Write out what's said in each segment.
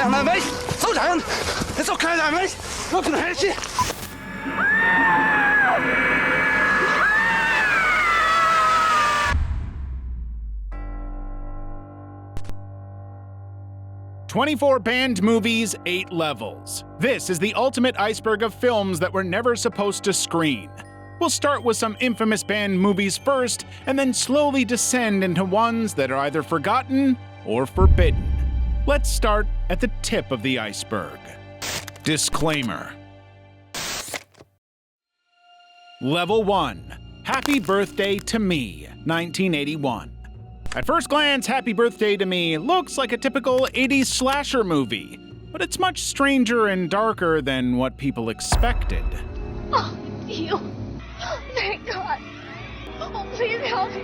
兩兩尾，收人，你捉佢兩尾，攞佢嚟先。24 banned movies, 8 levels. This is the ultimate iceberg of films that were never supposed to screen. We'll start with some infamous banned movies first, and then slowly descend into ones that are either forgotten or forbidden. Let's start at the tip of the iceberg. Disclaimer. Level 1. Happy Birthday to Me, 1981. At first glance, Happy Birthday to Me looks like a typical 80s slasher movie, but it's much stranger and darker than what people expected. Oh, you. Thank God. Oh, please help me.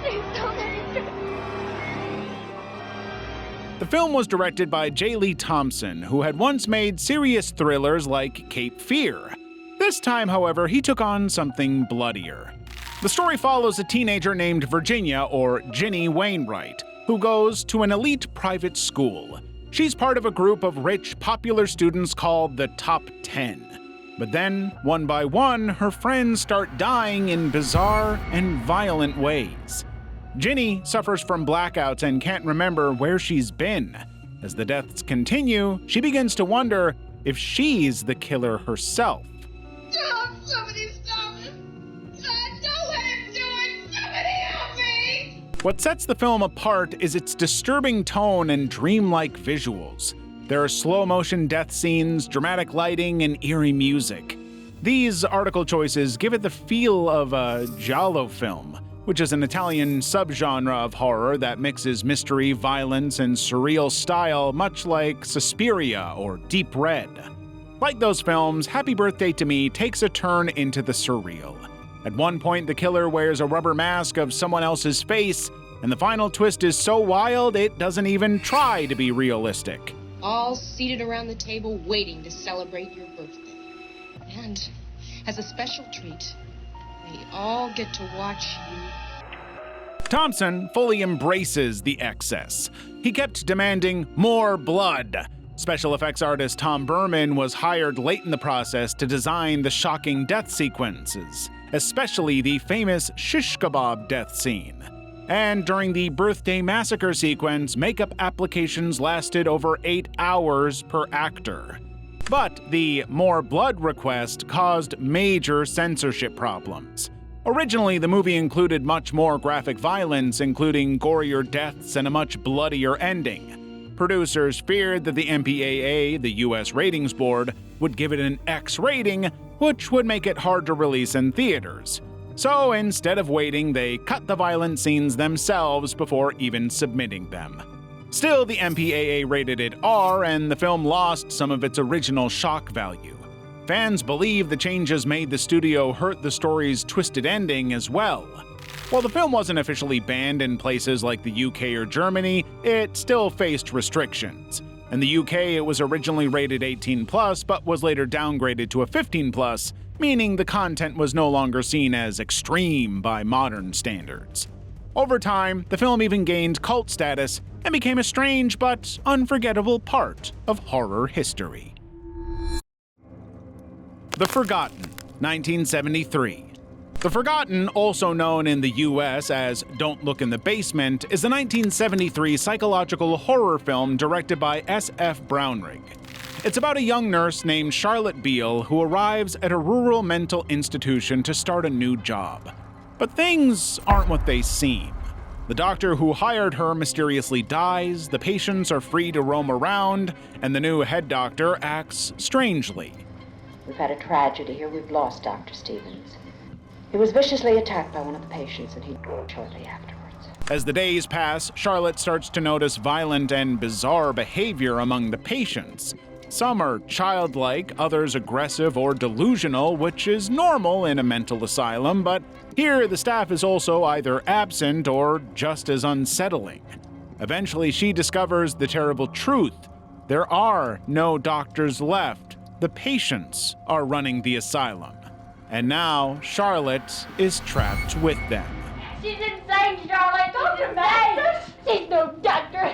Please don't let me. The film was directed by J. Lee Thompson, who had once made serious thrillers like Cape Fear. This time, however, he took on something bloodier. The story follows a teenager named Virginia, or Ginny Wainwright, who goes to an elite private school. She's part of a group of rich, popular students called the Top 10. But then, one by one, her friends start dying in bizarre and violent ways. Ginny suffers from blackouts and can't remember where she's been. As the deaths continue, she begins to wonder if she's the killer herself. Somebody stop it! Don't let him do it! Somebody help me! What sets the film apart is its disturbing tone and dreamlike visuals. There are slow-motion death scenes, dramatic lighting, and eerie music. These article choices give it the feel of a giallo film, which is an Italian subgenre of horror that mixes mystery, violence, and surreal style, much like Suspiria or Deep Red. Like those films, Happy Birthday to Me takes a turn into the surreal. At one point, the killer wears a rubber mask of someone else's face, and the final twist is so wild it doesn't even try to be realistic. All seated around the table waiting to celebrate your birthday. And as a special treat, they all get to watch you. Thompson fully embraces the excess. He kept demanding more blood. Special effects artist Tom Berman was hired late in the process to design the shocking death sequences, especially the famous shish kebab death scene. And during the birthday massacre sequence, makeup applications lasted over 8 hours per actor. But the more blood request caused major censorship problems. Originally, the movie included much more graphic violence, including gorier deaths and a much bloodier ending. Producers feared that the MPAA, the US Ratings Board, would give it an X rating, which would make it hard to release in theaters. So instead of waiting, they cut the violent scenes themselves before even submitting them. Still, the MPAA rated it R, and the film lost some of its original shock value. Fans believe the changes made the studio hurt the story's twisted ending as well. While the film wasn't officially banned in places like the UK or Germany, it still faced restrictions. In the UK, it was originally rated 18+, but was later downgraded to a 15+, meaning the content was no longer seen as extreme by modern standards. Over time, the film even gained cult status and became a strange but unforgettable part of horror history. The Forgotten, 1973. The Forgotten, also known in the US as Don't Look in the Basement, is a 1973 psychological horror film directed by S.F. Brownrigg. It's about a young nurse named Charlotte Beale who arrives at a rural mental institution to start a new job. But things aren't what they seem. The doctor who hired her mysteriously dies, the patients are free to roam around, and the new head doctor acts strangely. We've had a tragedy here. We've lost Dr. Stevens. He was viciously attacked by one of the patients, and he died shortly afterwards. As the days pass, Charlotte starts to notice violent and bizarre behavior among the patients. Some are childlike, others aggressive or delusional, which is normal in a mental asylum, but here the staff is also either absent or just as unsettling. Eventually, she discovers the terrible truth. There are no doctors left. The patients are running the asylum. And now, Charlotte is trapped with them. She's insane, Charlotte. Dr. May! She's no doctor.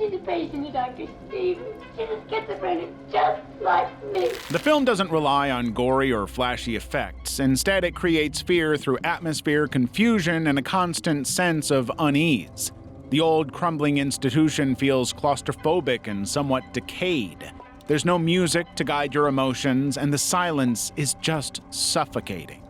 She's a patient of Dr. Stevens. She's a schizophrenic just like me. The film doesn't rely on gory or flashy effects. Instead, it creates fear through atmosphere, confusion, and a constant sense of unease. The old, crumbling institution feels claustrophobic and somewhat decayed. There's no music to guide your emotions, and the silence is just suffocating.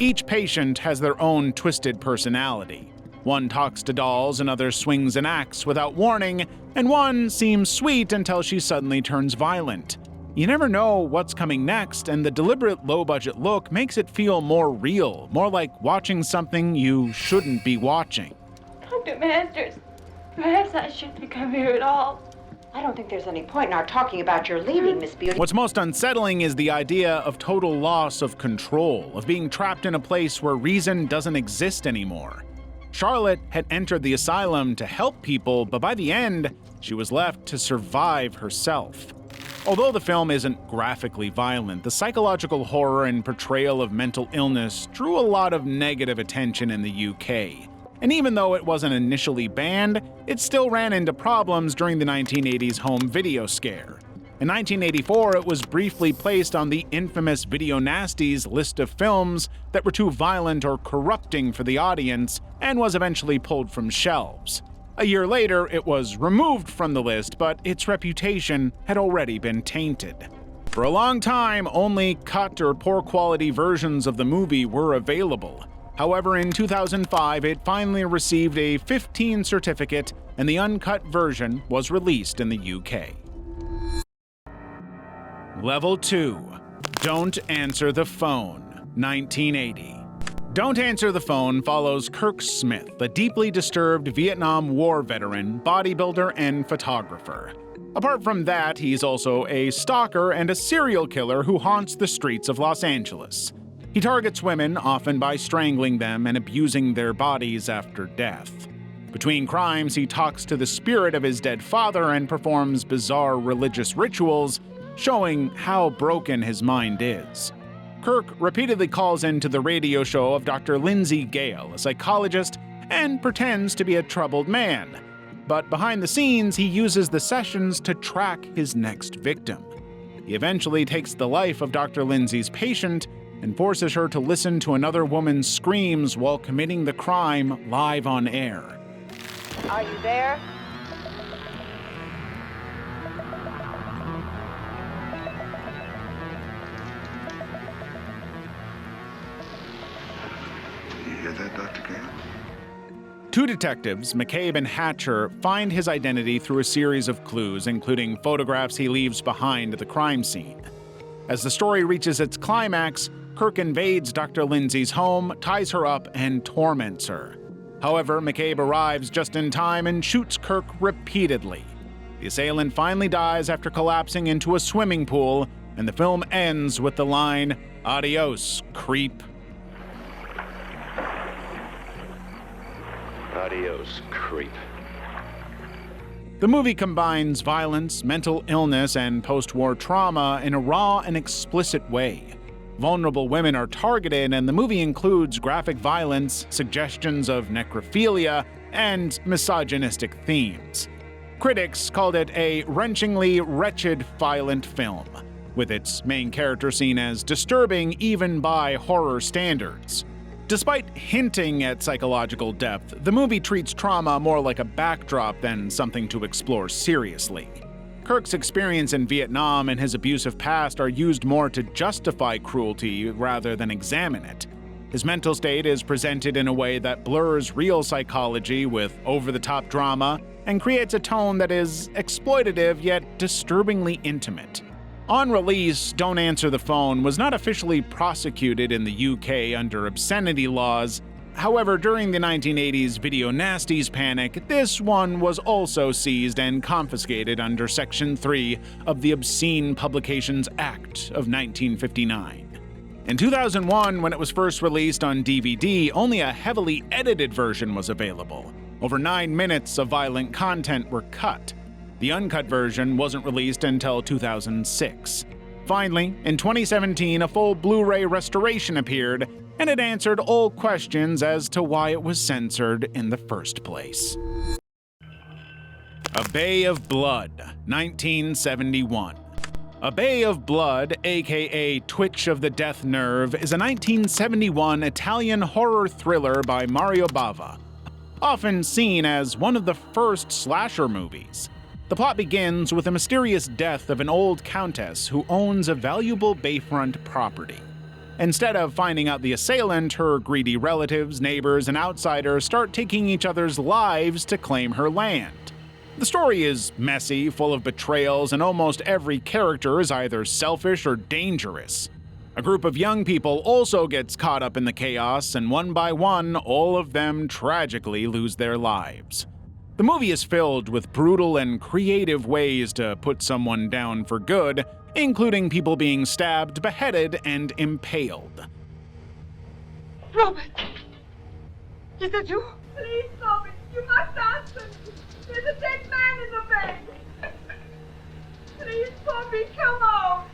Each patient has their own twisted personality. One talks to dolls, another swings an axe without warning, and one seems sweet until she suddenly turns violent. You never know what's coming next, and the deliberate low-budget look makes it feel more real, more like watching something you shouldn't be watching. Dr. Masters, perhaps I shouldn't come here at all. I don't think there's any point in our talking about your leaving, Miss Beauty. What's most unsettling is the idea of total loss of control, of being trapped in a place where reason doesn't exist anymore. Charlotte had entered the asylum to help people, but by the end, she was left to survive herself. Although the film isn't graphically violent, the psychological horror and portrayal of mental illness drew a lot of negative attention in the UK. And even though it wasn't initially banned, it still ran into problems during the 1980s home video scare. In 1984, it was briefly placed on the infamous Video Nasties list of films that were too violent or corrupting for the audience, and was eventually pulled from shelves. A year later, it was removed from the list, but its reputation had already been tainted. For a long time, only cut or poor quality versions of the movie were available. However, in 2005, it finally received a 15 certificate, and the uncut version was released in the UK. Level 2. Don't Answer the Phone, 1980. Don't Answer the Phone follows Kirk Smith, a deeply disturbed Vietnam War veteran, bodybuilder, and photographer. Apart from that, he's also a stalker and a serial killer who haunts the streets of Los Angeles. He targets women, often by strangling them and abusing their bodies after death. Between crimes, he talks to the spirit of his dead father and performs bizarre religious rituals, showing how broken his mind is. Kirk repeatedly calls into the radio show of Dr. Lindsay Gale, a psychologist, and pretends to be a troubled man. But behind the scenes, he uses the sessions to track his next victim. He eventually takes the life of Dr. Lindsay's patient and forces her to listen to another woman's screams while committing the crime live on air. Are you there? You hear that, Dr. Gale? Two detectives, McCabe and Hatcher, find his identity through a series of clues, including photographs he leaves behind at the crime scene. As the story reaches its climax, Kirk invades Dr. Lindsay's home, ties her up, and torments her. However, McCabe arrives just in time and shoots Kirk repeatedly. The assailant finally dies after collapsing into a swimming pool, and the film ends with the line, "Adios, creep." Adios, creep. The movie combines violence, mental illness, and post-war trauma in a raw and explicit way. Vulnerable women are targeted, and the movie includes graphic violence, suggestions of necrophilia, and misogynistic themes. Critics called it a wrenchingly wretched, violent film, with its main character seen as disturbing even by horror standards. Despite hinting at psychological depth, the movie treats trauma more like a backdrop than something to explore seriously. Kirk's experience in Vietnam and his abusive past are used more to justify cruelty rather than examine it. His mental state is presented in a way that blurs real psychology with over-the-top drama and creates a tone that is exploitative yet disturbingly intimate. On release, Don't Answer the Phone was not officially prosecuted in the UK under obscenity laws. However, during the 1980s Video Nasties panic, this one was also seized and confiscated under Section 3 of the Obscene Publications Act of 1959. In 2001, when it was first released on DVD, only a heavily edited version was available. Over 9 minutes of violent content were cut. The uncut version wasn't released until 2006. Finally, in 2017, a full Blu-ray restoration appeared, and it answered all questions as to why it was censored in the first place. A Bay of Blood, 1971. A Bay of Blood, aka Twitch of the Death Nerve, is a 1971 Italian horror thriller by Mario Bava, often seen as one of the first slasher movies. The plot begins with the mysterious death of an old countess who owns a valuable bayfront property. Instead of finding out the assailant, her greedy relatives, neighbors, and outsiders start taking each other's lives to claim her land. The story is messy, full of betrayals, and almost every character is either selfish or dangerous. A group of young people also gets caught up in the chaos, and one by one, all of them tragically lose their lives. The movie is filled with brutal and creative ways to put someone down for good, including people being stabbed, beheaded, and impaled. Robert! Is that you? Please, Robert, you must answer me. There's a dead man in the bed. Please, Bobby, come out.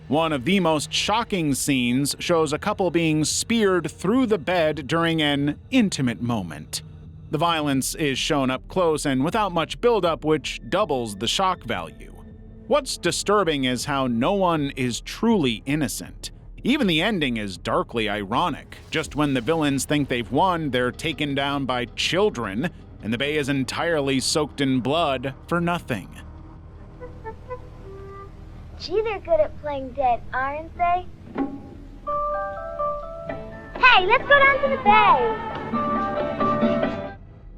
One of the most shocking scenes shows a couple being speared through the bed during an intimate moment. The violence is shown up close and without much buildup, which doubles the shock value. What's disturbing is how no one is truly innocent. Even the ending is darkly ironic. Just when the villains think they've won, they're taken down by children, and the bay is entirely soaked in blood for nothing. Gee, they're good at playing dead, aren't they? Hey, let's go down to the bay!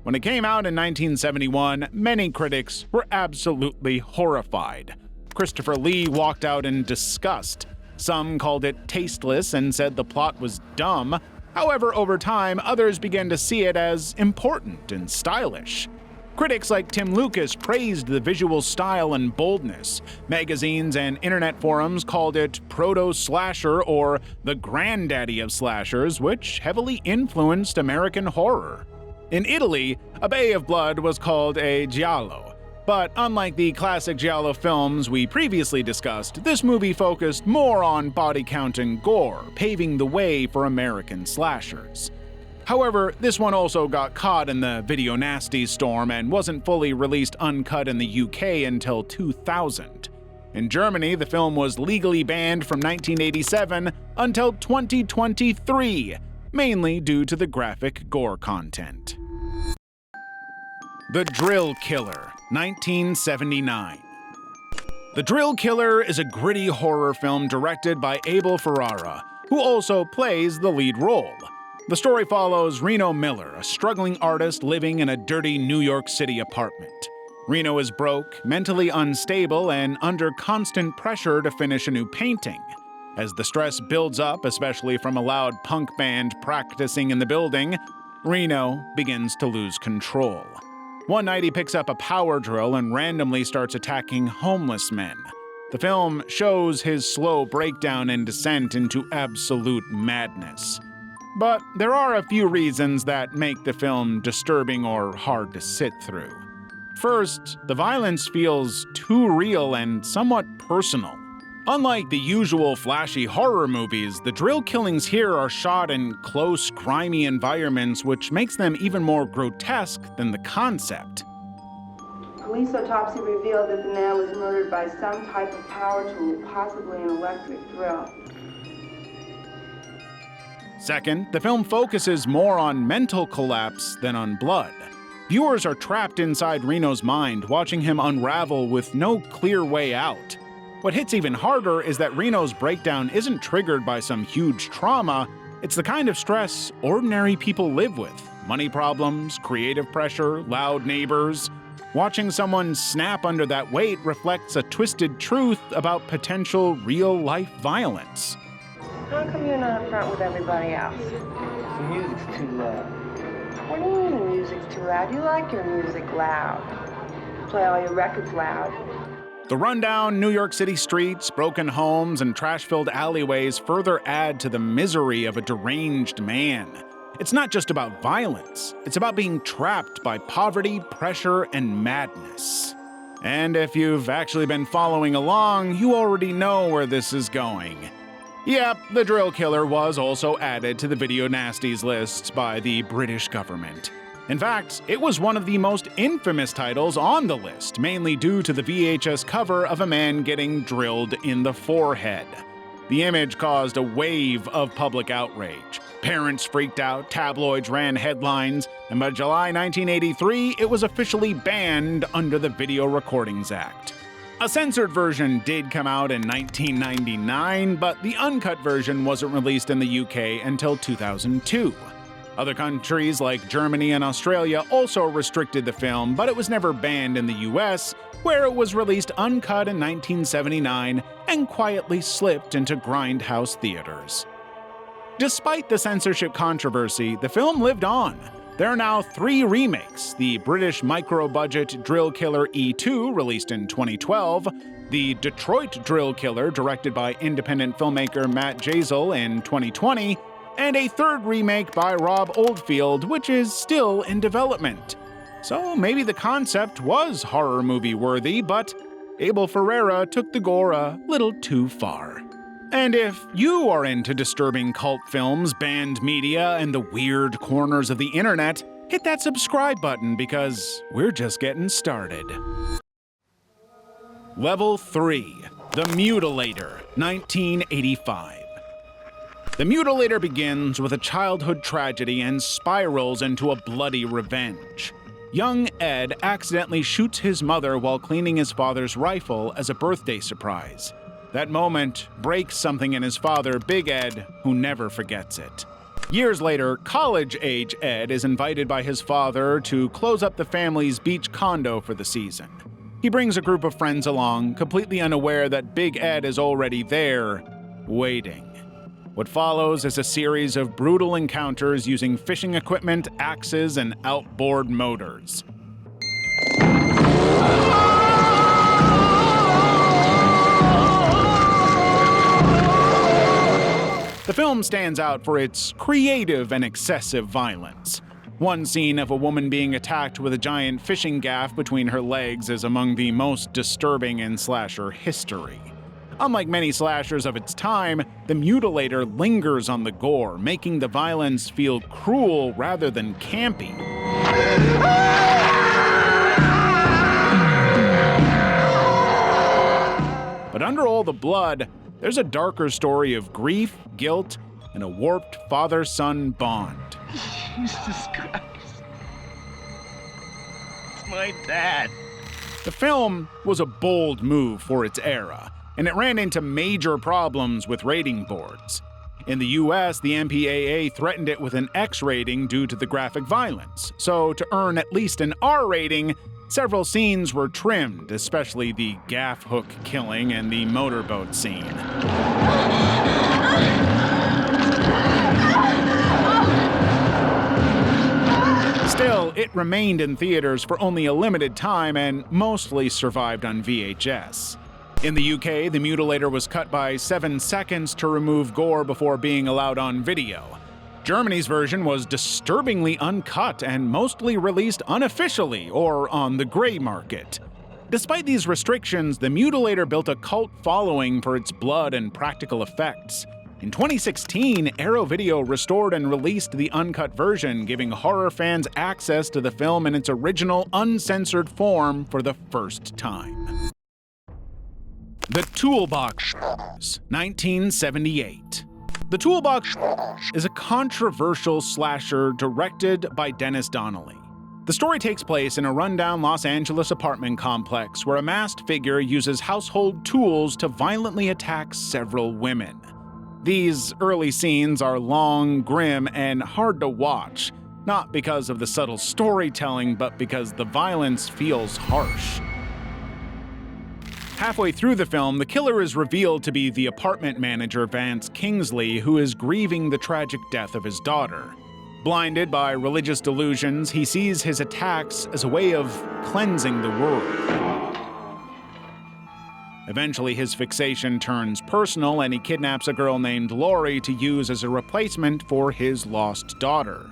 When it came out in 1971, many critics were absolutely horrified. Christopher Lee walked out in disgust. Some called it tasteless and said the plot was dumb. However, over time, others began to see it as important and stylish. Critics like Tim Lucas praised the visual style and boldness. Magazines and internet forums called it proto-slasher or the granddaddy of slashers, which heavily influenced American horror. In Italy, A Bay of Blood was called a giallo. But unlike the classic giallo films we previously discussed, this movie focused more on body count and gore, paving the way for American slashers. However, this one also got caught in the video nasty storm and wasn't fully released uncut in the UK until 2000. In Germany, the film was legally banned from 1987 until 2023, mainly due to the graphic gore content. The Drill Killer, 1979. The Drill Killer is a gritty horror film directed by Abel Ferrara, who also plays the lead role. The story follows Reno Miller, a struggling artist living in a dirty New York City apartment. Reno is broke, mentally unstable, and under constant pressure to finish a new painting. As the stress builds up, especially from a loud punk band practicing in the building, Reno begins to lose control. One night he picks up a power drill and randomly starts attacking homeless men. The film shows his slow breakdown and descent into absolute madness. But there are a few reasons that make the film disturbing or hard to sit through. First, the violence feels too real and somewhat personal. Unlike the usual flashy horror movies, the drill killings here are shot in close, grimy environments, which makes them even more grotesque than the concept. Police autopsy revealed that the man was murdered by some type of power tool, possibly an electric drill. Second, the film focuses more on mental collapse than on blood. Viewers are trapped inside Reno's mind, watching him unravel with no clear way out. What hits even harder is that Reno's breakdown isn't triggered by some huge trauma. It's the kind of stress ordinary people live with. Money problems, creative pressure, loud neighbors. Watching someone snap under that weight reflects a twisted truth about potential real-life violence. How come you're not up front with everybody else? The music's too loud. What do you mean the music's too loud? You like your music loud. Play all your records loud. The rundown New York City streets, broken homes, and trash-filled alleyways further add to the misery of a deranged man. It's not just about violence. It's about being trapped by poverty, pressure, and madness. And if you've actually been following along, you already know where this is going. Yep, The Drill Killer was also added to the Video Nasties list by the British government. In fact, it was one of the most infamous titles on the list, mainly due to the VHS cover of a man getting drilled in the forehead. The image caused a wave of public outrage. Parents freaked out, tabloids ran headlines, and by July 1983, it was officially banned under the Video Recordings Act. A censored version did come out in 1999, but the uncut version wasn't released in the UK until 2002. Other countries like Germany and Australia also restricted the film, but it was never banned in the US, where it was released uncut in 1979 and quietly slipped into grindhouse theaters. Despite the censorship controversy, the film lived on. There are now 3 remakes: the British micro-budget Drill Killer E2, released in 2012, the Detroit Drill Killer, directed by independent filmmaker Matt Jazel in 2020, and a 3rd remake by Rob Oldfield, which is still in development. So maybe the concept was horror movie worthy, but Abel Ferrara took the gore a little too far. And if you are into disturbing cult films, banned media, and the weird corners of the internet, hit that subscribe button because we're just getting started. Level 3, The Mutilator, 1985. The Mutilator begins with a childhood tragedy and spirals into a bloody revenge. Young Ed accidentally shoots his mother while cleaning his father's rifle as a birthday surprise. That moment breaks something in his father, Big Ed, who never forgets it. Years later, college-age Ed is invited by his father to close up the family's beach condo for the season. He brings a group of friends along, completely unaware that Big Ed is already there, waiting. What follows is a series of brutal encounters using fishing equipment, axes, and outboard motors. The film stands out for its creative and excessive violence. One scene of a woman being attacked with a giant fishing gaff between her legs is among the most disturbing in slasher history. Unlike many slashers of its time, The Mutilator lingers on the gore, making the violence feel cruel rather than campy. But under all the blood, there's a darker story of grief, guilt, and a warped father-son bond. Jesus Christ. It's my dad. The film was a bold move for its era, and it ran into major problems with rating boards. In the US, the MPAA threatened it with an X rating due to the graphic violence, so to earn at least an R rating, several scenes were trimmed, especially the gaff hook killing and the motorboat scene. Still, it remained in theaters for only a limited time and mostly survived on VHS. In the UK, The Mutilator was cut by 7 seconds to remove gore before being allowed on video. Germany's version was disturbingly uncut and mostly released unofficially or on the gray market. Despite these restrictions, The Mutilator built a cult following for its blood and practical effects. In 2016, Arrow Video restored and released the uncut version, giving horror fans access to the film in its original uncensored form for the first time. The Toolbox, 1978. The Toolbox is a controversial slasher directed by Dennis Donnelly. The story takes place in a rundown Los Angeles apartment complex where a masked figure uses household tools to violently attack several women. These early scenes are long, grim, and hard to watch, not because of the subtle storytelling, but because the violence feels harsh. Halfway through the film, the killer is revealed to be the apartment manager Vance Kingsley, who is grieving the tragic death of his daughter. Blinded by religious delusions, he sees his attacks as a way of cleansing the world. Eventually, his fixation turns personal and he kidnaps a girl named Lori to use as a replacement for his lost daughter.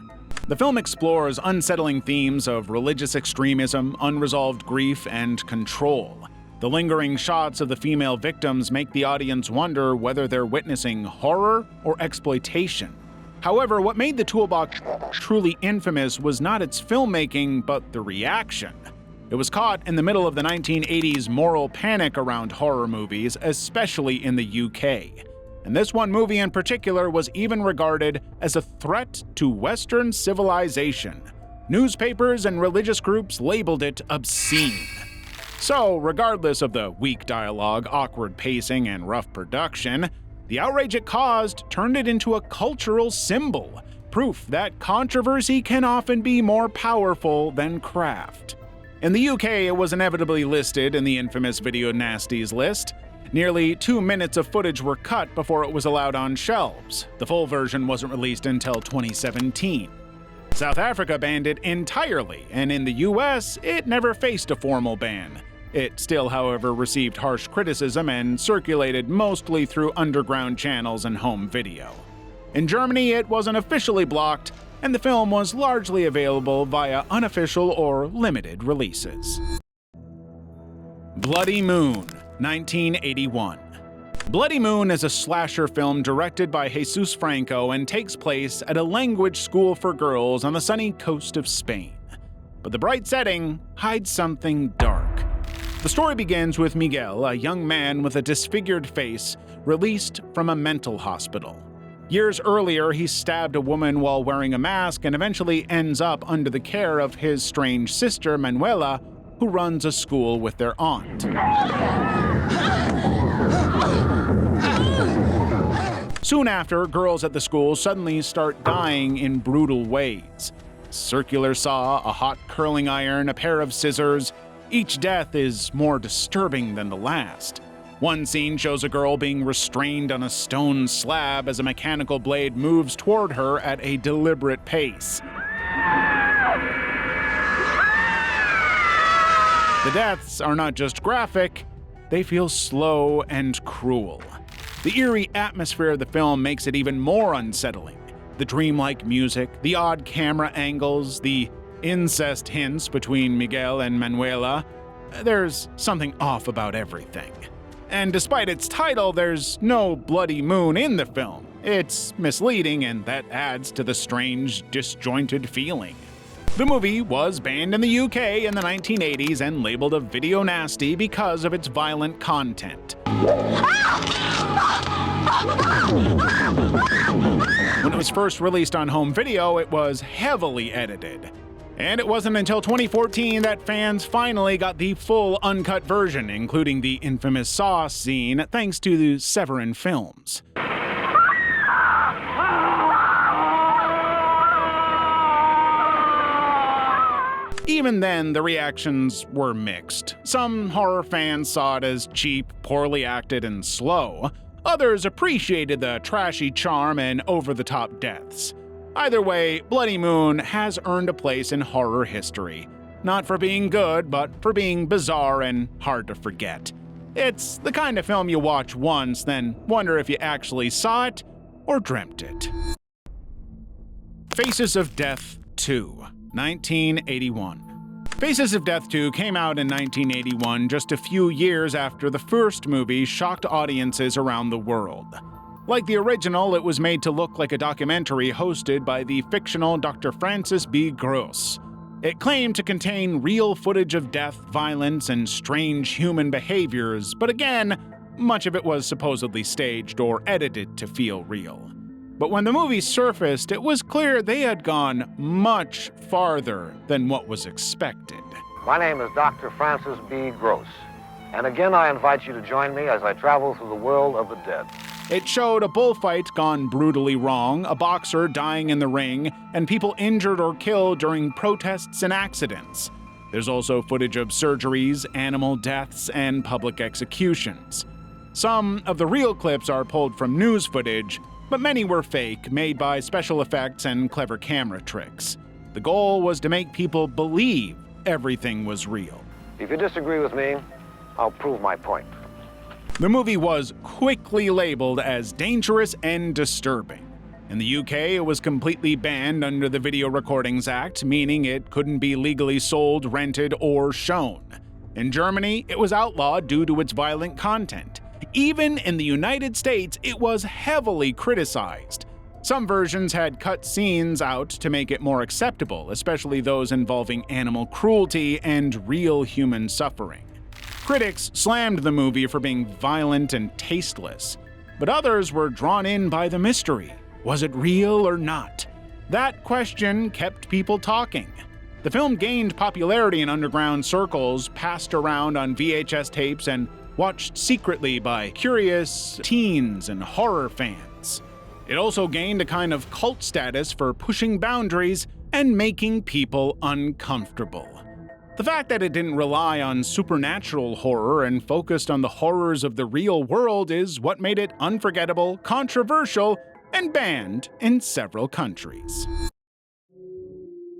The film explores unsettling themes of religious extremism, unresolved grief, and control. The lingering shots of the female victims make the audience wonder whether they're witnessing horror or exploitation. However, what made the Toolbox truly infamous was not its filmmaking, but the reaction. It was caught in the middle of the 1980s moral panic around horror movies, especially in the UK. And this one movie in particular was even regarded as a threat to Western civilization. Newspapers and religious groups labeled it obscene. So, regardless of the weak dialogue, awkward pacing, and rough production, the outrage it caused turned it into a cultural symbol, proof that controversy can often be more powerful than craft. In the UK, it was inevitably listed in the infamous Video Nasties list. Nearly 2 minutes of footage were cut before it was allowed on shelves. The full version wasn't released until 2017. South Africa banned it entirely, and in the US, it never faced a formal ban. It still, however, received harsh criticism and circulated mostly through underground channels and home video. In Germany, it wasn't officially blocked, and the film was largely available via unofficial or limited releases. Bloody Moon, 1981. Bloody Moon is a slasher film directed by Jesus Franco and takes place at a language school for girls on the sunny coast of Spain. But the bright setting hides something dark. The story begins with Miguel, a young man with a disfigured face, released from a mental hospital. Years earlier, he stabbed a woman while wearing a mask and eventually ends up under the care of his strange sister, Manuela, who runs a school with their aunt. Soon after, girls at the school suddenly start dying in brutal ways. A circular saw, a hot curling iron, a pair of scissors. Each death is more disturbing than the last. One scene shows a girl being restrained on a stone slab as a mechanical blade moves toward her at a deliberate pace. The deaths are not just graphic, they feel slow and cruel. The eerie atmosphere of the film makes it even more unsettling. The dreamlike music, the odd camera angles, the incest hints between Miguel and Manuela. There's something off about everything. And despite its title, there's no bloody moon in the film. It's misleading, and that adds to the strange, disjointed feeling. The movie was banned in the UK in the 1980s and labeled a video nasty because of its violent content. When it was first released on home video, it was heavily edited. And it wasn't until 2014 that fans finally got the full uncut version, including the infamous Saw scene, thanks to the Severin Films. Even then, the reactions were mixed. Some horror fans saw it as cheap, poorly acted, and slow. Others appreciated the trashy charm and over-the-top deaths. Either way, Bloody Moon has earned a place in horror history. Not for being good, but for being bizarre and hard to forget. It's the kind of film you watch once, then wonder if you actually saw it or dreamt it. Faces of Death 2, 1981. Faces of Death 2 came out in 1981, just a few years after the first movie shocked audiences around the world. Like the original, it was made to look like a documentary hosted by the fictional Dr. Francis B. Gross. It claimed to contain real footage of death, violence, and strange human behaviors, but again, much of it was supposedly staged or edited to feel real. But when the movie surfaced, it was clear they had gone much farther than what was expected. My name is Dr. Francis B. Gross, and again I invite you to join me as I travel through the world of the dead. It showed a bullfight gone brutally wrong, a boxer dying in the ring, and people injured or killed during protests and accidents. There's also footage of surgeries, animal deaths, and public executions. Some of the real clips are pulled from news footage, but many were fake, made by special effects and clever camera tricks. The goal was to make people believe everything was real. If you disagree with me, I'll prove my point. The movie was quickly labeled as dangerous and disturbing. In the UK, it was completely banned under the Video Recordings Act, meaning it couldn't be legally sold, rented, or shown. In Germany, it was outlawed due to its violent content. Even in the United States, it was heavily criticized. Some versions had cut scenes out to make it more acceptable, especially those involving animal cruelty and real human suffering. Critics slammed the movie for being violent and tasteless, but others were drawn in by the mystery. Was it real or not? That question kept people talking. The film gained popularity in underground circles, passed around on VHS tapes, and watched secretly by curious teens and horror fans. It also gained a kind of cult status for pushing boundaries and making people uncomfortable. The fact that it didn't rely on supernatural horror and focused on the horrors of the real world is what made it unforgettable, controversial, and banned in several countries.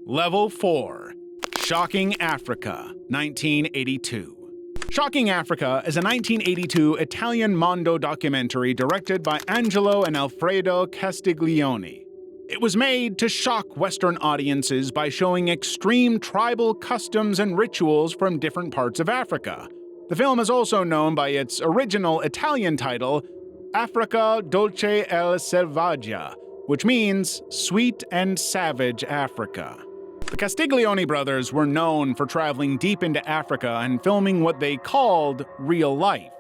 Level 4. Shocking Africa, 1982. Shocking Africa is a 1982 Italian mondo documentary directed by Angelo and Alfredo Castiglione. It was made to shock Western audiences by showing extreme tribal customs and rituals from different parts of Africa. The film is also known by its original Italian title, Africa Dolce e Selvaggia, which means Sweet and Savage Africa. The Castiglione brothers were known for traveling deep into Africa and filming what they called real life.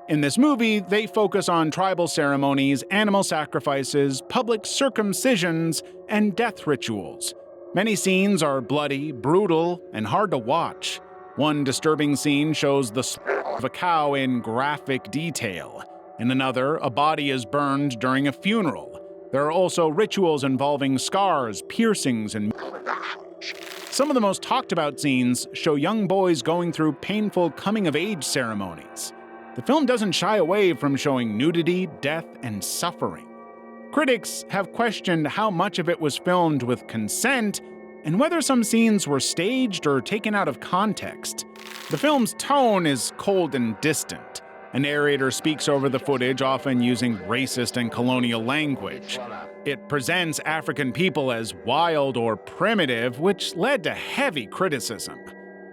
In this movie, they focus on tribal ceremonies, animal sacrifices, public circumcisions, and death rituals. Many scenes are bloody, brutal, and hard to watch. One disturbing scene shows the slaughter of a cow in graphic detail. In another, a body is burned during a funeral. There are also rituals involving scars, piercings, and some of the most talked about scenes show young boys going through painful coming-of-age ceremonies. The film doesn't shy away from showing nudity, death, and suffering. Critics have questioned how much of it was filmed with consent and whether some scenes were staged or taken out of context. The film's tone is cold and distant. A narrator speaks over the footage, often using racist and colonial language. It presents African people as wild or primitive, which led to heavy criticism.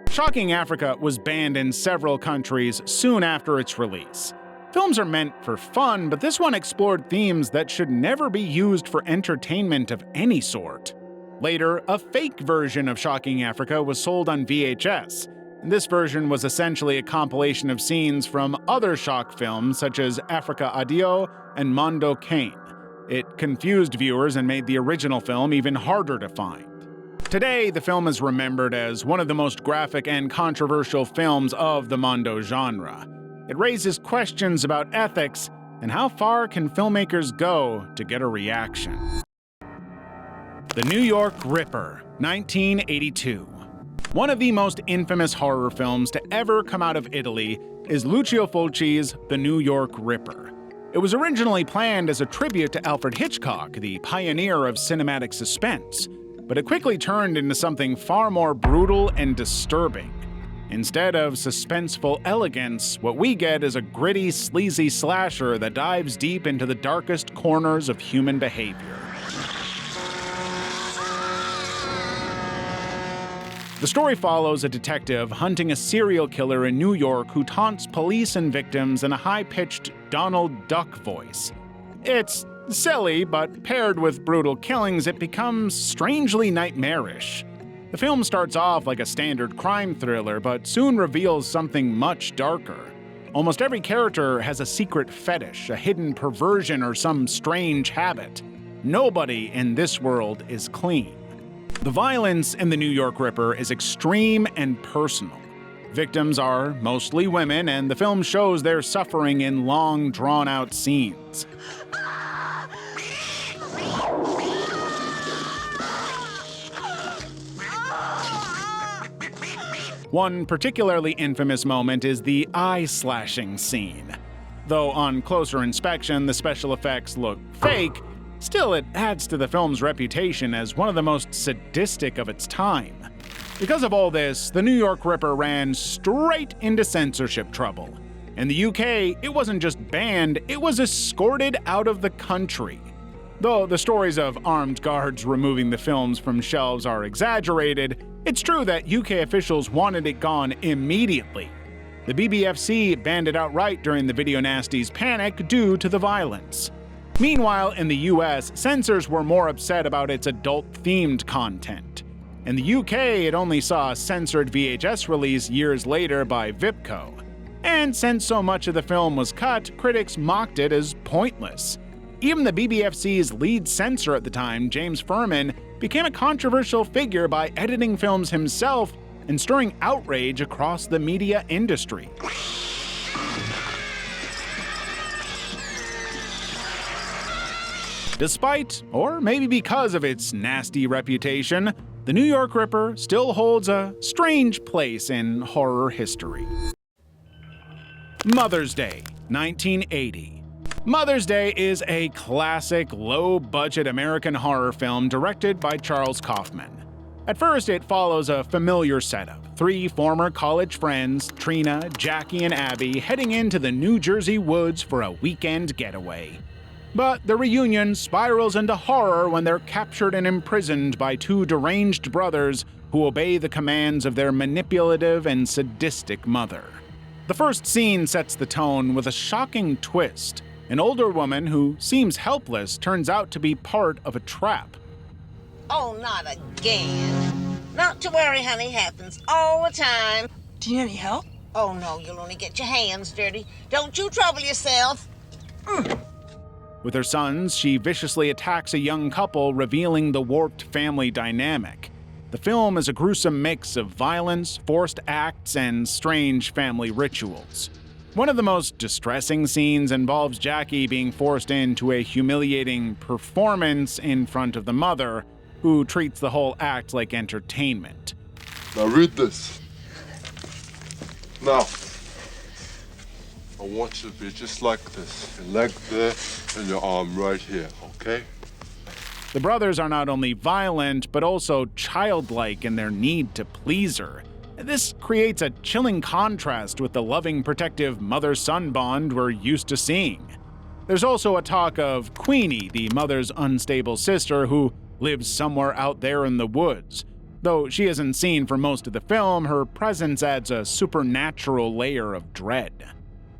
Shocking Africa was banned in several countries soon after its release. Films are meant for fun, but this one explored themes that should never be used for entertainment of any sort. Later, a fake version of Shocking Africa was sold on VHS. This version was essentially a compilation of scenes from other shock films such as Africa Addio and Mondo Cane. It confused viewers and made the original film even harder to find. Today, the film is remembered as one of the most graphic and controversial films of the mondo genre. It raises questions about ethics and how far can filmmakers go to get a reaction. The New York Ripper, 1982. One of the most infamous horror films to ever come out of Italy is Lucio Fulci's The New York Ripper. It was originally planned as a tribute to Alfred Hitchcock, the pioneer of cinematic suspense, but it quickly turned into something far more brutal and disturbing. Instead of suspenseful elegance, what we get is a gritty, sleazy slasher that dives deep into the darkest corners of human behavior. The story follows a detective hunting a serial killer in New York who taunts police and victims in a high-pitched Donald Duck voice. It's silly, but paired with brutal killings, it becomes strangely nightmarish. The film starts off like a standard crime thriller, but soon reveals something much darker. Almost every character has a secret fetish, a hidden perversion, or some strange habit. Nobody in this world is clean. The violence in The New York Ripper is extreme and personal. Victims are mostly women, and the film shows their suffering in long, drawn-out scenes. One particularly infamous moment is the eye-slashing scene. Though on closer inspection the special effects look fake, still it adds to the film's reputation as one of the most sadistic of its time. Because of all this, The New York Ripper ran straight into censorship trouble. In the UK, it wasn't just banned, it was escorted out of the country. Though the stories of armed guards removing the films from shelves are exaggerated, it's true that UK officials wanted it gone immediately. The BBFC banned it outright during the Video Nasties panic due to the violence. Meanwhile, in the US, censors were more upset about its adult-themed content. In the UK, it only saw a censored VHS release years later by Vipco. And since so much of the film was cut, critics mocked it as pointless. Even the BBFC's lead censor at the time, James Furman, became a controversial figure by editing films himself and stirring outrage across the media industry. Despite, or maybe because of its nasty reputation, the New York Ripper still holds a strange place in horror history. Mother's Day, 1980. Mother's Day is a classic, low-budget American horror film directed by Charles Kaufman. At first, it follows a familiar setup. 3 former college friends, Trina, Jackie, and Abby, heading into the New Jersey woods for a weekend getaway. But the reunion spirals into horror when they're captured and imprisoned by 2 deranged brothers who obey the commands of their manipulative and sadistic mother. The first scene sets the tone with a shocking twist. An older woman who seems helpless turns out to be part of a trap. Oh, not again. Not to worry, honey. Happens all the time. Do you need any help? Oh, no, you'll only get your hands dirty. Don't you trouble yourself. With her sons, she viciously attacks a young couple, revealing the warped family dynamic. The film is a gruesome mix of violence, forced acts, and strange family rituals. One of the most distressing scenes involves Jackie being forced into a humiliating performance in front of the mother, who treats the whole act like entertainment. Now read this. Now, I want you to be just like this. Your leg there and your arm right here, okay? The brothers are not only violent, but also childlike in their need to please her. This creates a chilling contrast with the loving, protective mother-son bond we're used to seeing. There's also a talk of Queenie, the mother's unstable sister who lives somewhere out there in the woods. Though she isn't seen for most of the film, her presence adds a supernatural layer of dread.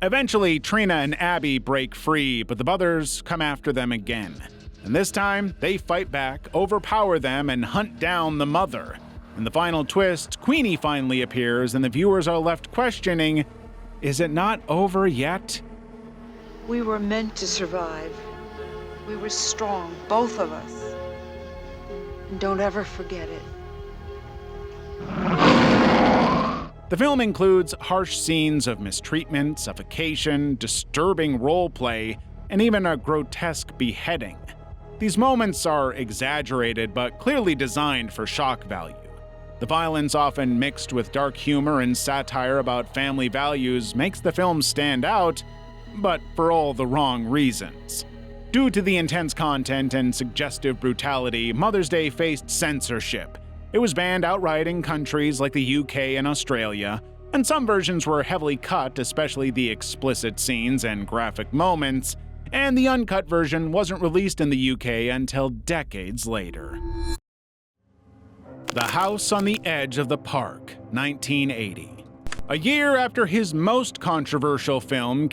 Eventually, Trina and Abby break free, but the brothers come after them again. And this time, they fight back, overpower them, and hunt down the mother. In the final twist, Queenie finally appears, and the viewers are left questioning, is it not over yet? We were meant to survive. We were strong, both of us. And don't ever forget it. The film includes harsh scenes of mistreatment, suffocation, disturbing roleplay, and even a grotesque beheading. These moments are exaggerated but clearly designed for shock value. The violence, often mixed with dark humor and satire about family values, makes the film stand out, but for all the wrong reasons. Due to the intense content and suggestive brutality, Mother's Day faced censorship. It was banned outright in countries like the UK and Australia, and some versions were heavily cut, especially the explicit scenes and graphic moments, and the uncut version wasn't released in the UK until decades later. The House on the Edge of the Park, 1980. A year after his most controversial film,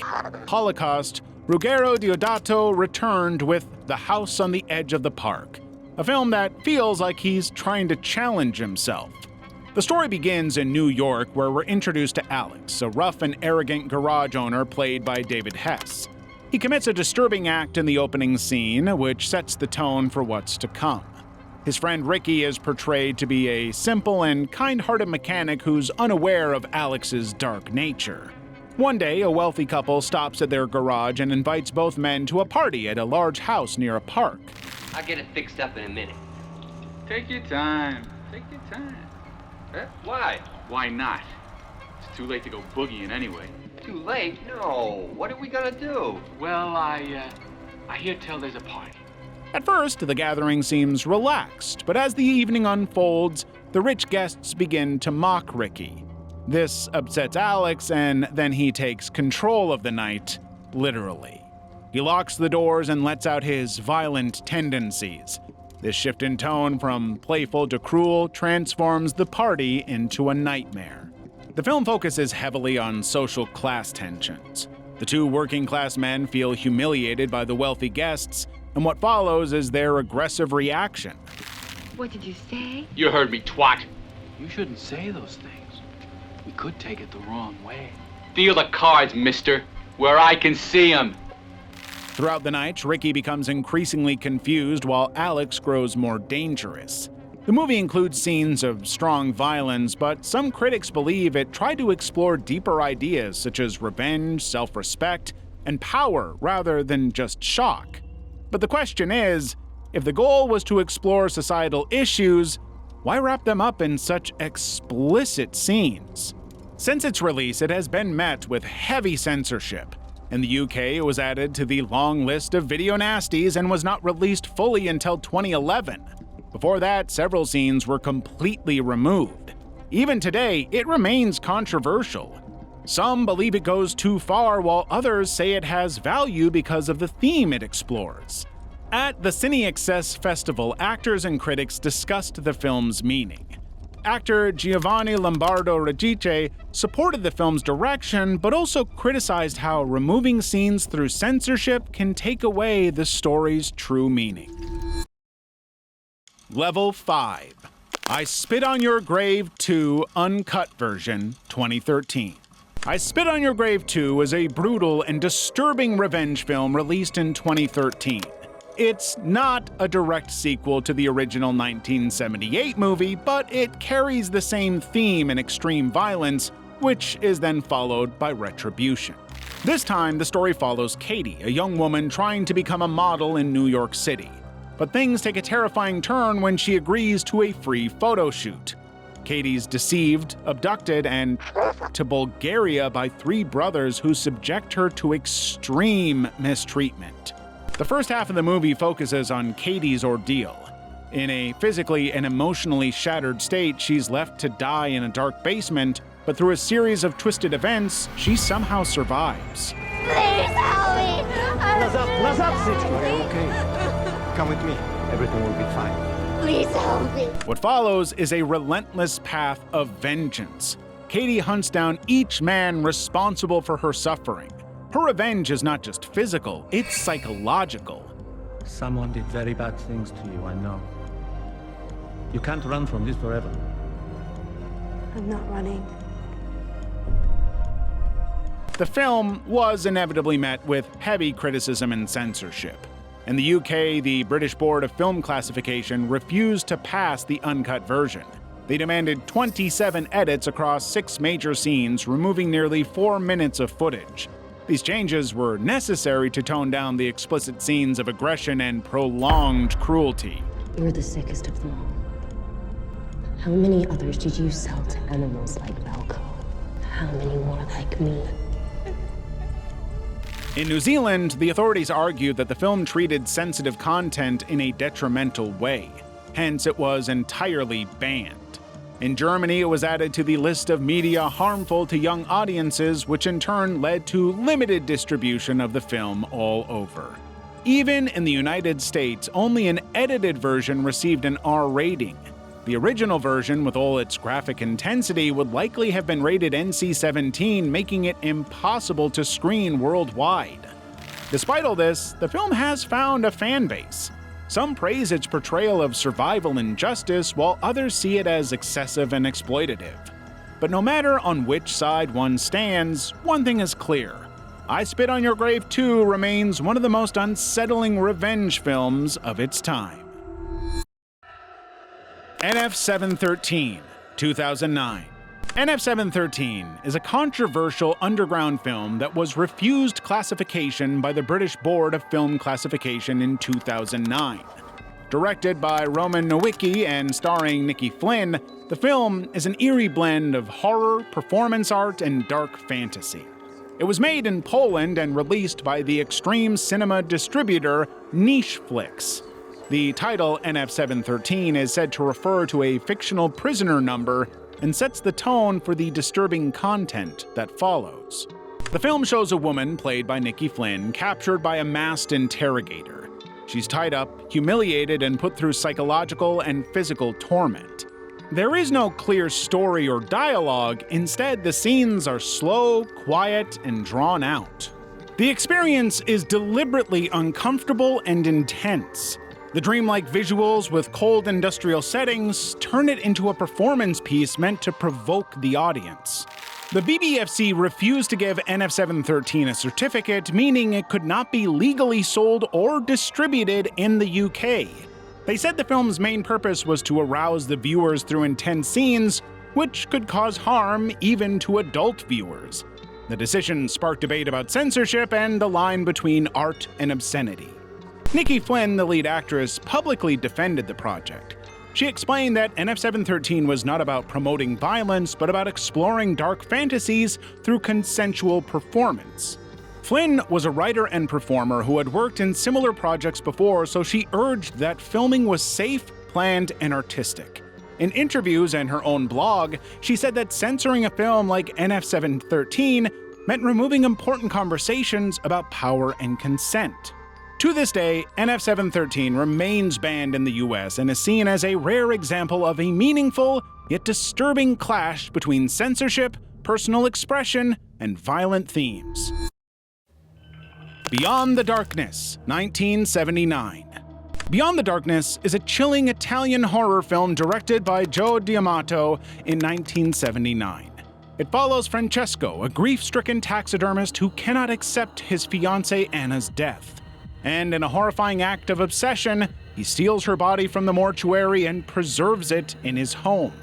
Holocaust, Ruggero Deodato returned with The House on the Edge of the Park, a film that feels like he's trying to challenge himself. The story begins in New York, where we're introduced to Alex, a rough and arrogant garage owner played by David Hess. He commits a disturbing act in the opening scene, which sets the tone for what's to come. His friend Ricky is portrayed to be a simple and kind-hearted mechanic who's unaware of Alex's dark nature. One day, a wealthy couple stops at their garage and invites both men to a party at a large house near a park. I'll get it fixed up in a minute. Take your time. Take your time. Why? Why not? It's too late to go boogieing anyway. Too late? No. What are we gonna do? Well, I hear tell there's a party. At first, the gathering seems relaxed, but as the evening unfolds, the rich guests begin to mock Ricky. This upsets Alex, and then he takes control of the night, literally. He locks the doors and lets out his violent tendencies. This shift in tone from playful to cruel transforms the party into a nightmare. The film focuses heavily on social class tensions. The two working-class men feel humiliated by the wealthy guests, and what follows is their aggressive reaction. What did you say? You heard me, twat. You shouldn't say those things. We could take it the wrong way. Deal the cards, mister, where I can see 'em. Throughout the night, Ricky becomes increasingly confused while Alex grows more dangerous. The movie includes scenes of strong violence, but some critics believe it tried to explore deeper ideas such as revenge, self-respect, and power rather than just shock. But the question is, if the goal was to explore societal issues, why wrap them up in such explicit scenes? Since its release, it has been met with heavy censorship. In the UK, it was added to the long list of video nasties and was not released fully until 2011. Before that, several scenes were completely removed. Even today, it remains controversial. Some believe it goes too far, while others say it has value because of the theme it explores. At the CineAccess Festival, actors and critics discussed the film's meaning. Actor Giovanni Lombardo Regice supported the film's direction, but also criticized how removing scenes through censorship can take away the story's true meaning. Level 5. I Spit on Your Grave 2 Uncut Version, 2013. I Spit on Your Grave 2 is a brutal and disturbing revenge film released in 2013. It's not a direct sequel to the original 1978 movie, but it carries the same theme and extreme violence, which is then followed by retribution. This time, the story follows Katie, a young woman trying to become a model in New York City. But things take a terrifying turn when she agrees to a free photo shoot. Katie's deceived, abducted, and to Bulgaria by 3 brothers who subject her to extreme mistreatment. The first half of the movie focuses on Katie's ordeal. In a physically and emotionally shattered state, she's left to die in a dark basement, but through a series of twisted events, she somehow survives. Please help me! Okay. Come with me. Everything will be fine. Please help me! What follows is a relentless path of vengeance. Katie hunts down each man responsible for her suffering. Her revenge is not just physical, it's psychological. Someone did very bad things to you, I know. You can't run from this forever. I'm not running. The film was inevitably met with heavy criticism and censorship. In the UK, the British Board of Film Classification refused to pass the uncut version. They demanded 27 edits across 6 major scenes, removing nearly 4 minutes of footage. These changes were necessary to tone down the explicit scenes of aggression and prolonged cruelty. You're the sickest of them all. How many others did you sell to animals like Velcro? How many more like me? In New Zealand, the authorities argued that the film treated sensitive content in a detrimental way. Hence, it was entirely banned. In Germany, it was added to the list of media harmful to young audiences, which in turn led to limited distribution of the film all over. Even in the United States, only an edited version received an R rating. The original version, with all its graphic intensity, would likely have been rated NC-17, making it impossible to screen worldwide. Despite all this, the film has found a fan base. Some praise its portrayal of survival and justice, while others see it as excessive and exploitative. But no matter on which side one stands, one thing is clear. I Spit on Your Grave 2 remains one of the most unsettling revenge films of its time. NF-713, 2009. NF-713 is a controversial underground film that was refused classification by the British Board of Film Classification in 2009. Directed by Roman Nowicki and starring Nikki Flynn, the film is an eerie blend of horror, performance art, and dark fantasy. It was made in Poland and released by the extreme cinema distributor Niche Flix. The title NF-713 is said to refer to a fictional prisoner number and sets the tone for the disturbing content that follows. The film shows a woman, played by Nikki Flynn, captured by a masked interrogator. She's tied up, humiliated, and put through psychological and physical torment. There is no clear story or dialogue. Instead, the scenes are slow, quiet, and drawn out. The experience is deliberately uncomfortable and intense. The dreamlike visuals with cold industrial settings turn it into a performance piece meant to provoke the audience. The BBFC refused to give NF713 a certificate, meaning it could not be legally sold or distributed in the UK. They said the film's main purpose was to arouse the viewers through intense scenes, which could cause harm even to adult viewers. The decision sparked debate about censorship and the line between art and obscenity. Nikki Flynn, the lead actress, publicly defended the project. She explained that NF713 was not about promoting violence, but about exploring dark fantasies through consensual performance. Flynn was a writer and performer who had worked in similar projects before, so she urged that filming was safe, planned, and artistic. In interviews and her own blog, she said that censoring a film like NF713 meant removing important conversations about power and consent. To this day, NF713 remains banned in the US and is seen as a rare example of a meaningful, yet disturbing clash between censorship, personal expression, and violent themes. Beyond the Darkness, 1979. Beyond the Darkness is a chilling Italian horror film directed by Joe D'Amato in 1979. It follows Francesco, a grief-stricken taxidermist who cannot accept his fiancée Anna's death. And in a horrifying act of obsession, he steals her body from the mortuary and preserves it in his home.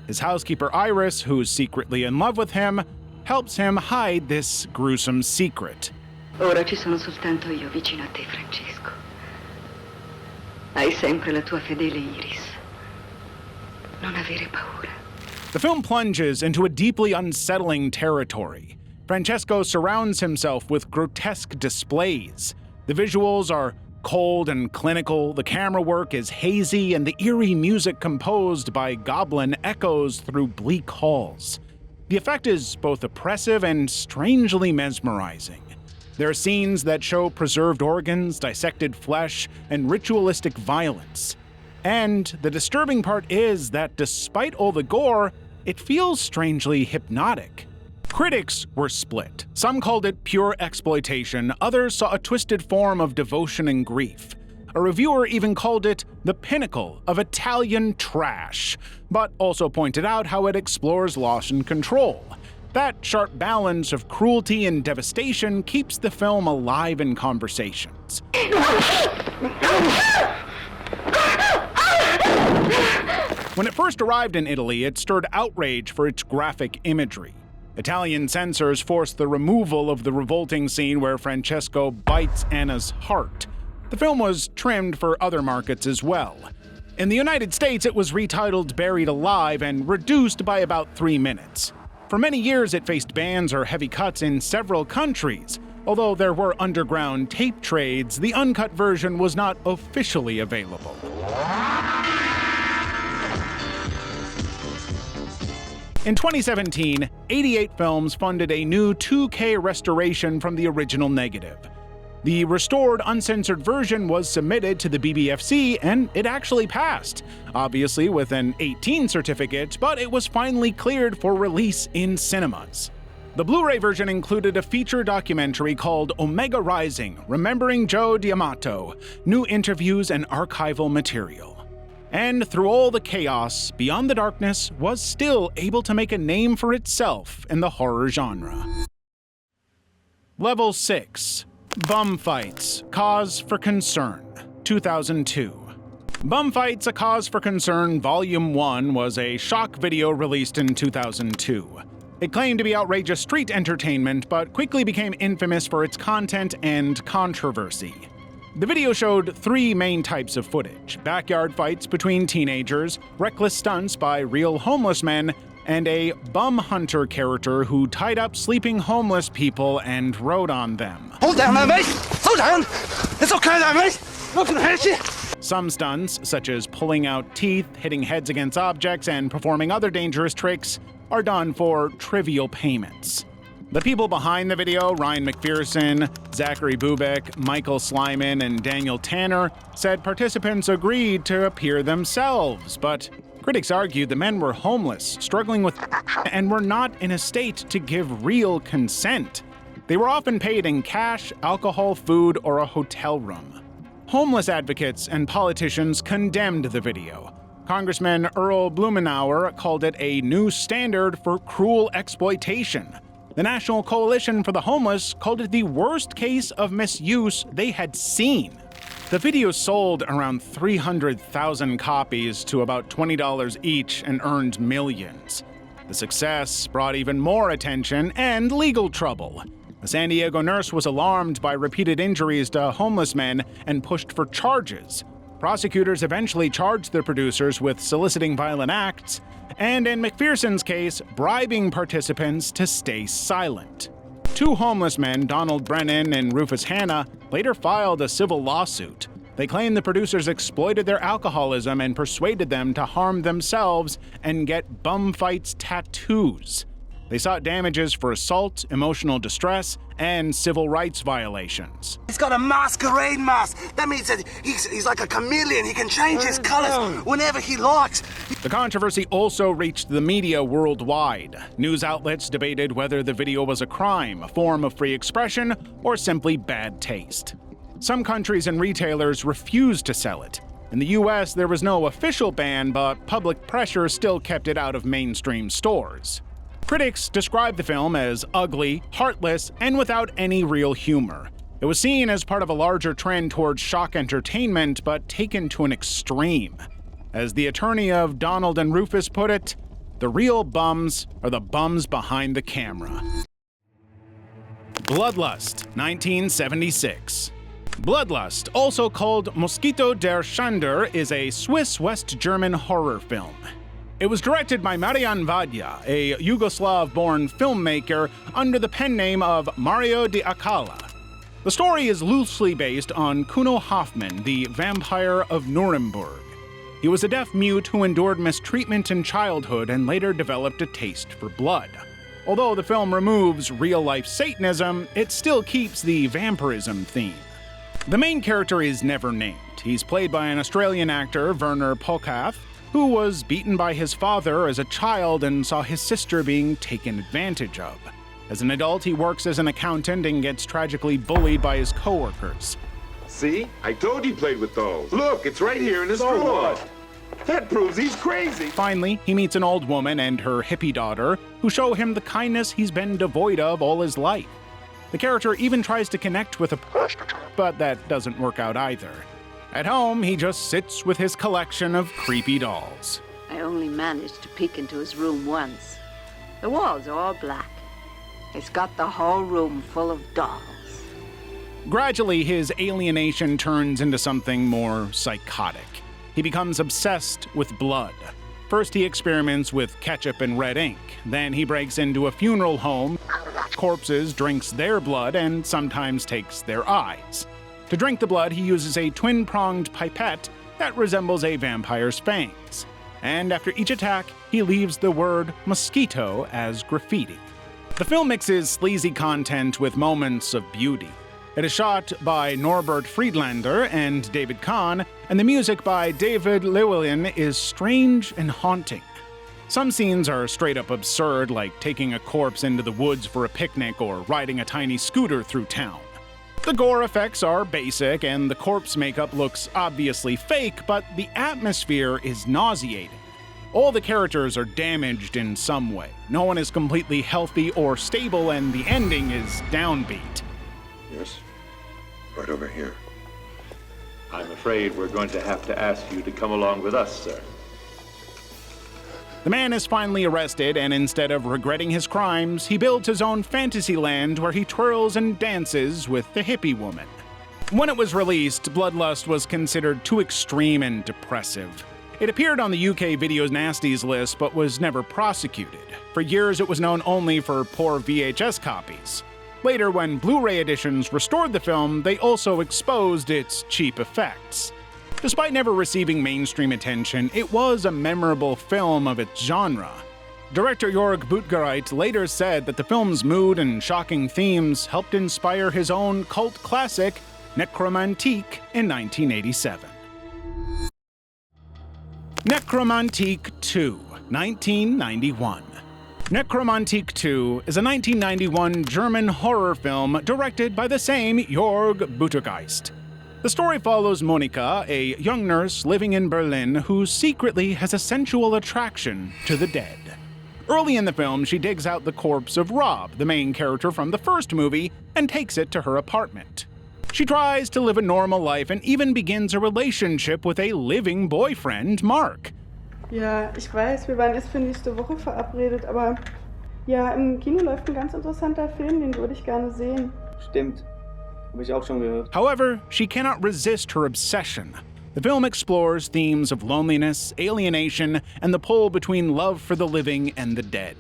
His housekeeper Iris, who's secretly in love with him, helps him hide this gruesome secret. Ora ci sono soltanto io vicino a te, Francesco. Hai sempre la tua fedele Iris. Non avere paura. The film plunges into a deeply unsettling territory. Francesco surrounds himself with grotesque displays. The visuals are cold and clinical, the camera work is hazy, and the eerie music composed by goblin echoes through bleak halls. The effect is both oppressive and strangely mesmerizing. There are scenes that show preserved organs, dissected flesh, and ritualistic violence. And the disturbing part is that despite all the gore, it feels strangely hypnotic. Critics were split. Some called it pure exploitation, others saw a twisted form of devotion and grief. A reviewer even called it the pinnacle of Italian trash, but also pointed out how it explores loss and control. That sharp balance of cruelty and devastation keeps the film alive in conversations. When it first arrived in Italy, it stirred outrage for its graphic imagery. Italian censors forced the removal of the revolting scene where Francesco bites Anna's heart. The film was trimmed for other markets as well. In the United States, it was retitled Buried Alive and reduced by about 3 minutes. For many years, it faced bans or heavy cuts in several countries. Although there were underground tape trades, the uncut version was not officially available. In 2017, 88 Films funded a new 2K restoration from the original negative. The restored, uncensored version was submitted to the BBFC, and it actually passed, obviously with an 18 certificate, but it was finally cleared for release in cinemas. The Blu-ray version included a feature documentary called Omega Rising: Remembering Joe D'Amato, new interviews and archival material. And through all the chaos, Beyond the Darkness was still able to make a name for itself in the horror genre. Level 6. Bum Fights: Cause for Concern, 2002. Bum Fights: A Cause for Concern Volume 1 was a shock video released in 2002. It claimed to be outrageous street entertainment, but quickly became infamous for its content and controversy. The video showed 3 main types of footage: backyard fights between teenagers, reckless stunts by real homeless men, and a bum hunter character who tied up sleeping homeless people and rode on them. Hold down, mate! Hold down! It's okay there, mate! Not gonna hurt you! Some stunts, such as pulling out teeth, hitting heads against objects, and performing other dangerous tricks, are done for trivial payments. The people behind the video, Ryan McPherson, Zachary Bubek, Michael Slyman, and Daniel Tanner, said participants agreed to appear themselves, but critics argued the men were homeless, struggling with and were not in a state to give real consent. They were often paid in cash, alcohol, food, or a hotel room. Homeless advocates and politicians condemned the video. Congressman Earl Blumenauer called it a new standard for cruel exploitation. The National Coalition for the Homeless called it the worst case of misuse they had seen. The video sold around 300,000 copies to about $20 each and earned millions. The success brought even more attention and legal trouble. A San Diego nurse was alarmed by repeated injuries to homeless men and pushed for charges. Prosecutors eventually charged the producers with soliciting violent acts, and in McPherson's case, bribing participants to stay silent. Two homeless men, Donald Brennan and Rufus Hanna, later filed a civil lawsuit. They claimed the producers exploited their alcoholism and persuaded them to harm themselves and get bum fights tattoos. They sought damages for assault, emotional distress, and civil rights violations. He's got a masquerade mask. That means that he's like a chameleon. He can change his colors whenever he likes. The controversy also reached the media worldwide. News outlets debated whether the video was a crime, a form of free expression, or simply bad taste. Some countries and retailers refused to sell it. In the US, there was no official ban, but public pressure still kept it out of mainstream stores. Critics described the film as ugly, heartless, and without any real humor. It was seen as part of a larger trend towards shock entertainment, but taken to an extreme. As the attorney of Donald and Rufus put it, the real bums are the bums behind the camera. Bloodlust, 1976. Bloodlust, also called Mosquito der Schande, is a Swiss West German horror film. It was directed by Marian Vadja, a Yugoslav-born filmmaker under the pen name of Mario de Akala. The story is loosely based on Kuno Hoffmann, the vampire of Nuremberg. He was a deaf-mute who endured mistreatment in childhood and later developed a taste for blood. Although the film removes real-life Satanism, it still keeps the vampirism theme. The main character is never named. He's played by an Australian actor, Werner Pokath, who was beaten by his father as a child and saw his sister being taken advantage of. As an adult, he works as an accountant and gets tragically bullied by his coworkers. See? I told you he played with dolls. Look, it's right here in his drawer. That proves he's crazy. Finally, he meets an old woman and her hippie daughter, who show him the kindness he's been devoid of all his life. The character even tries to connect with a prostitute, but that doesn't work out either. At home, he just sits with his collection of creepy dolls. I only managed to peek into his room once. The walls are all black. It's got the whole room full of dolls. Gradually, his alienation turns into something more psychotic. He becomes obsessed with blood. First, he experiments with ketchup and red ink. Then he breaks into a funeral home, corpses, drinks their blood, and sometimes takes their eyes. To drink the blood, he uses a twin-pronged pipette that resembles a vampire's fangs. And after each attack, he leaves the word mosquito as graffiti. The film mixes sleazy content with moments of beauty. It is shot by Norbert Friedlander and David Kahn, and the music by David Llewellyn is strange and haunting. Some scenes are straight up absurd, like taking a corpse into the woods for a picnic or riding a tiny scooter through town. The gore effects are basic, and the corpse makeup looks obviously fake, but the atmosphere is nauseating. All the characters are damaged in some way. No one is completely healthy or stable, and the ending is downbeat. Yes? Right over here. I'm afraid we're going to have to ask you to come along with us, sir. The man is finally arrested, and instead of regretting his crimes, he builds his own fantasy land where he twirls and dances with the hippie woman. When it was released, Bloodlust was considered too extreme and depressive. It appeared on the UK Videos Nasties list, but was never prosecuted. For years, it was known only for poor VHS copies. Later, when Blu-ray editions restored the film, they also exposed its cheap effects. Despite never receiving mainstream attention, it was a memorable film of its genre. Director Jörg Buttgereit later said that the film's mood and shocking themes helped inspire his own cult classic, Necromantique, in 1987. Necromantique 2, 1991. Nekromantik 2 is a 1991 German horror film directed by the same Jörg Buttergeist. The story follows Monika, a young nurse living in Berlin who secretly has a sensual attraction to the dead. Early in the film, she digs out the corpse of Rob, the main character from the first movie, and takes it to her apartment. She tries to live a normal life and even begins a relationship with a living boyfriend, Mark. Ja, ich weiß, wir waren erst für nächste Woche verabredet, aber ja, im Kino läuft ein ganz interessanter Film, den würde ich gerne sehen. Stimmt. Habe ich auch schon gehört. However, she cannot resist her obsession. The film explores themes of loneliness, alienation, and the pull between love for the living and the dead.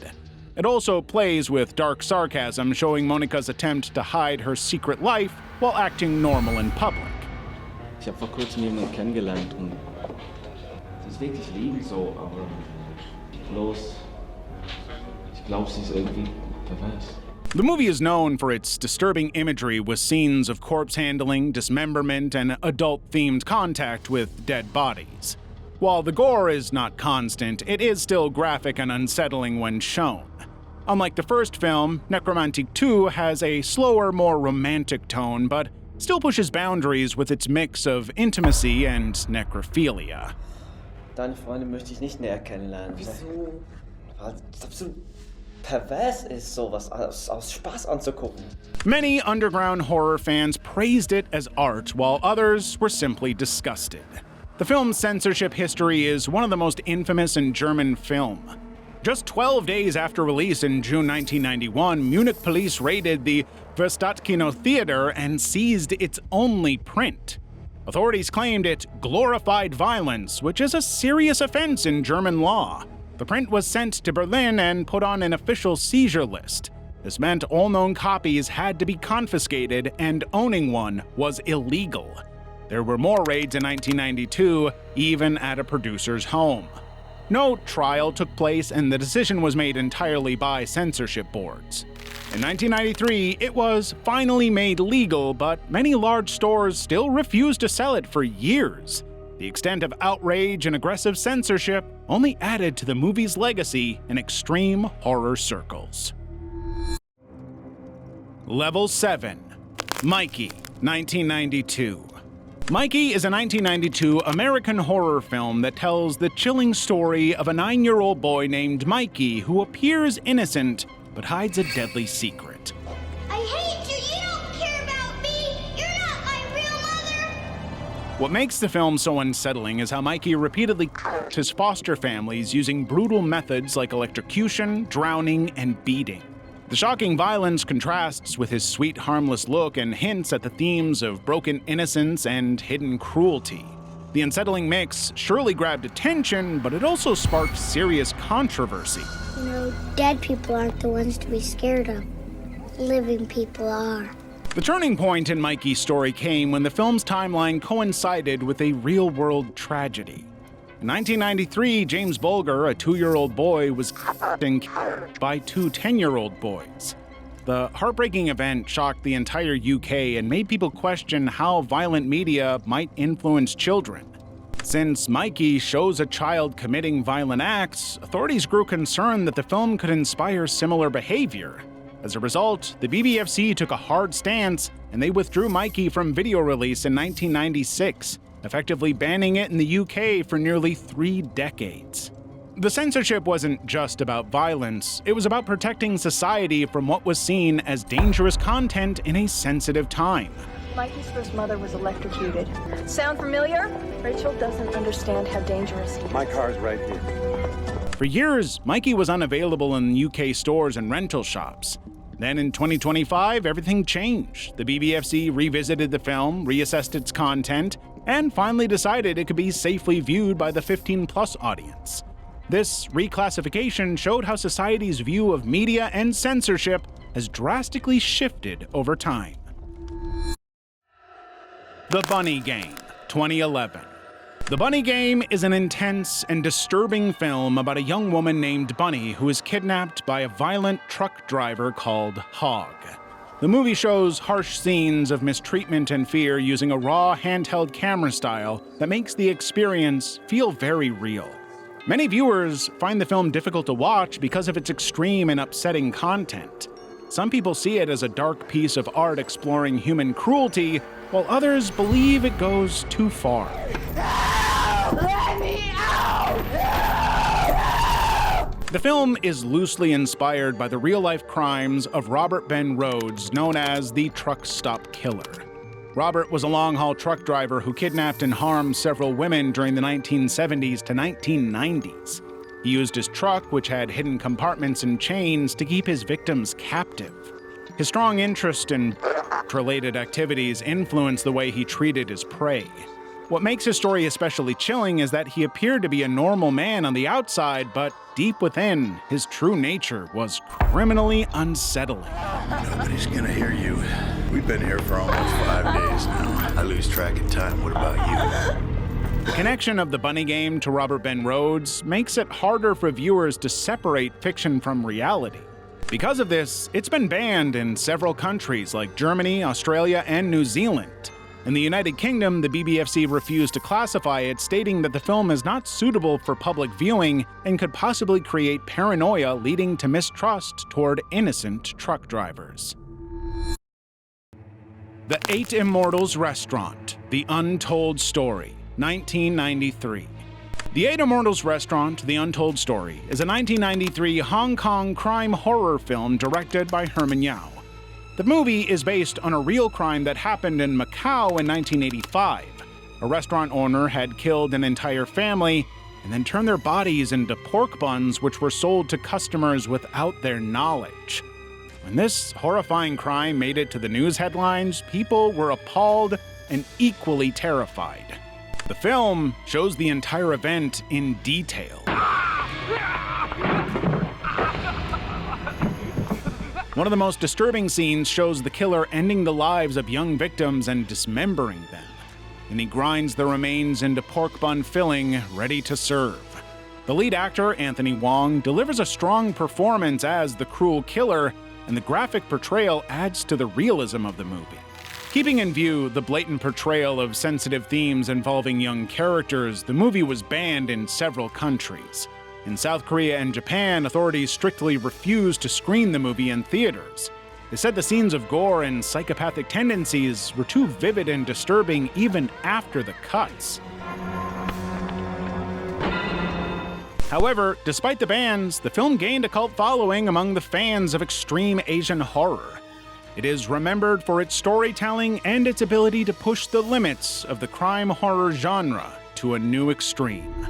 It also plays with dark sarcasm, showing Monika's attempt to hide her secret life while acting normal in public. Ich habe vor kurzem jemanden kennengelernt und sie ist wirklich liebend so, aber bloß, ich glaube, sie ist irgendwie pervers. The movie is known for its disturbing imagery with scenes of corpse handling, dismemberment, and adult-themed contact with dead bodies. While the gore is not constant, it is still graphic and unsettling when shown. Unlike the first film, Nekromantik 2 has a slower, more romantic tone, but still pushes boundaries with its mix of intimacy and necrophilia. Deine Freundin möchte ich nicht näher kennenlernen. Wieso? Weil es absolut pervers ist, sowas aus Spaß anzugucken. Many underground horror fans praised it as art, while others were simply disgusted. The film's censorship history is one of the most infamous in German film. Just 12 days after release in June 1991, Munich police raided the Verstadtkino Theater and seized its only print. Authorities claimed it glorified violence, which is a serious offense in German law. The print was sent to Berlin and put on an official seizure list. This meant all known copies had to be confiscated, and owning one was illegal. There were more raids in 1992, even at a producer's home. No trial took place, and the decision was made entirely by censorship boards. In 1993, it was finally made legal, but many large stores still refused to sell it for years. The extent of outrage and aggressive censorship only added to the movie's legacy in extreme horror circles. Level 7. Mikey, 1992. Mikey is a 1992 American horror film that tells the chilling story of a 9-year-old boy named Mikey who appears innocent but hides a deadly secret. I hate you! You don't care about me! You're not my real mother! What makes the film so unsettling is how Mikey repeatedly killed his foster families using brutal methods like electrocution, drowning, and beating. The shocking violence contrasts with his sweet, harmless look and hints at the themes of broken innocence and hidden cruelty. The unsettling mix surely grabbed attention, but it also sparked serious controversy. You know, dead people aren't the ones to be scared of. Living people are. The turning point in Mikey's story came when the film's timeline coincided with a real-world tragedy. In 1993, James Bulger, a 2-year-old boy, was killed by 2 10-year-old boys. The heartbreaking event shocked the entire UK and made people question how violent media might influence children. Since Mikey shows a child committing violent acts, authorities grew concerned that the film could inspire similar behavior. As a result, the BBFC took a hard stance and they withdrew Mikey from video release in 1996. Effectively banning it in the UK for nearly 3 decades. The censorship wasn't just about violence, it was about protecting society from what was seen as dangerous content in a sensitive time. Mikey's first mother was electrocuted. Sound familiar? Rachel doesn't understand how dangerous he is. My car's right here. For years, Mikey was unavailable in UK stores and rental shops. Then in 2025, everything changed. The BBFC revisited the film, reassessed its content, and finally decided it could be safely viewed by the 15-plus audience. This reclassification showed how society's view of media and censorship has drastically shifted over time. The Bunny Game, 2011. The Bunny Game is an intense and disturbing film about a young woman named Bunny who is kidnapped by a violent truck driver called Hog. The movie shows harsh scenes of mistreatment and fear using a raw handheld camera style that makes the experience feel very real. Many viewers find the film difficult to watch because of its extreme and upsetting content. Some people see it as a dark piece of art exploring human cruelty, while others believe it goes too far. Let me out! The film is loosely inspired by the real-life crimes of Robert Ben Rhodes, known as the Truck Stop Killer. Robert was a long-haul truck driver who kidnapped and harmed several women during the 1970s to 1990s. He used his truck, which had hidden compartments and chains, to keep his victims captive. His strong interest in related activities influenced the way he treated his prey. What makes his story especially chilling is that he appeared to be a normal man on the outside, but deep within, his true nature was criminally unsettling. Nobody's gonna hear you. We've been here for almost 5 days now. I lose track of time. What about you? The connection of the Bunny Game to Robert Ben Rhodes makes it harder for viewers to separate fiction from reality. Because of this, it's been banned in several countries like Germany, Australia, and New Zealand. In the United Kingdom, the BBFC refused to classify it, stating that the film is not suitable for public viewing and could possibly create paranoia leading to mistrust toward innocent truck drivers. The Eight Immortals Restaurant: The Untold Story, 1993. The Eight Immortals Restaurant: The Untold Story is a 1993 Hong Kong crime horror film directed by Herman Yau. The movie is based on a real crime that happened in Macau in 1985. A restaurant owner had killed an entire family and then turned their bodies into pork buns, which were sold to customers without their knowledge. When this horrifying crime made it to the news headlines, people were appalled and equally terrified. The film shows the entire event in detail. One of the most disturbing scenes shows the killer ending the lives of young victims and dismembering them. And he grinds the remains into pork bun filling, ready to serve. The lead actor, Anthony Wong, delivers a strong performance as the cruel killer, and the graphic portrayal adds to the realism of the movie. Keeping in view the blatant portrayal of sensitive themes involving young characters, the movie was banned in several countries. In South Korea and Japan, authorities strictly refused to screen the movie in theaters. They said the scenes of gore and psychopathic tendencies were too vivid and disturbing even after the cuts. However, despite the bans, the film gained a cult following among the fans of extreme Asian horror. It is remembered for its storytelling and its ability to push the limits of the crime horror genre to a new extreme.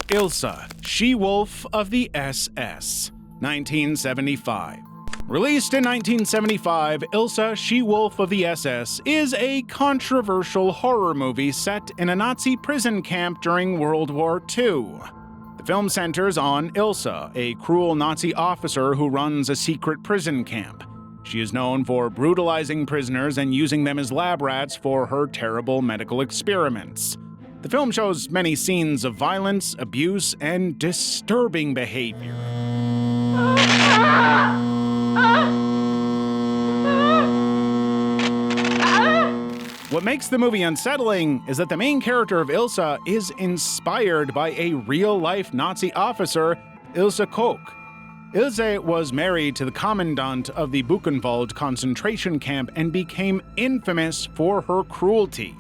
Ilsa, She-Wolf of the SS, 1975. Released in 1975, Ilsa, She-Wolf of the SS is a controversial horror movie set in a Nazi prison camp during World War II. The film centers on Ilsa, a cruel Nazi officer who runs a secret prison camp. She is known for brutalizing prisoners and using them as lab rats for her terrible medical experiments. The film shows many scenes of violence, abuse, and disturbing behavior. What makes the movie unsettling is that the main character of Ilsa is inspired by a real-life Nazi officer, Ilse Koch. Ilse was married to the commandant of the Buchenwald concentration camp and became infamous for her cruelty.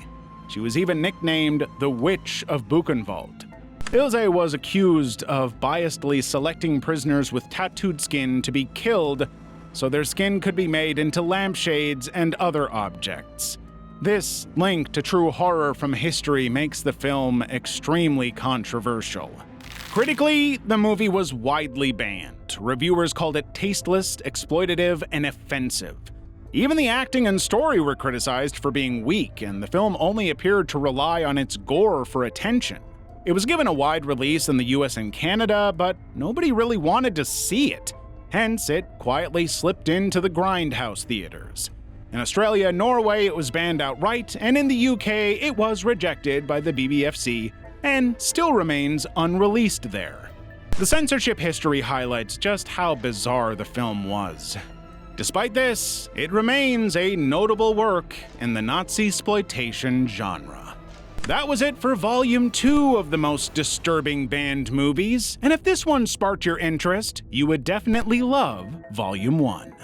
She was even nicknamed the Witch of Buchenwald. Ilse was accused of biasedly selecting prisoners with tattooed skin to be killed so their skin could be made into lampshades and other objects. This link to true horror from history makes the film extremely controversial. Critically, the movie was widely banned. Reviewers called it tasteless, exploitative, and offensive. Even the acting and story were criticized for being weak, and the film only appeared to rely on its gore for attention. It was given a wide release in the US and Canada, but nobody really wanted to see it. Hence, it quietly slipped into the grindhouse theaters. In Australia and Norway, it was banned outright, and in the UK, it was rejected by the BBFC and still remains unreleased there. The censorship history highlights just how bizarre the film was. Despite this, it remains a notable work in the Nazi-sploitation genre. That was it for Volume 2 of the most disturbing band movies, and if this one sparked your interest, you would definitely love Volume 1.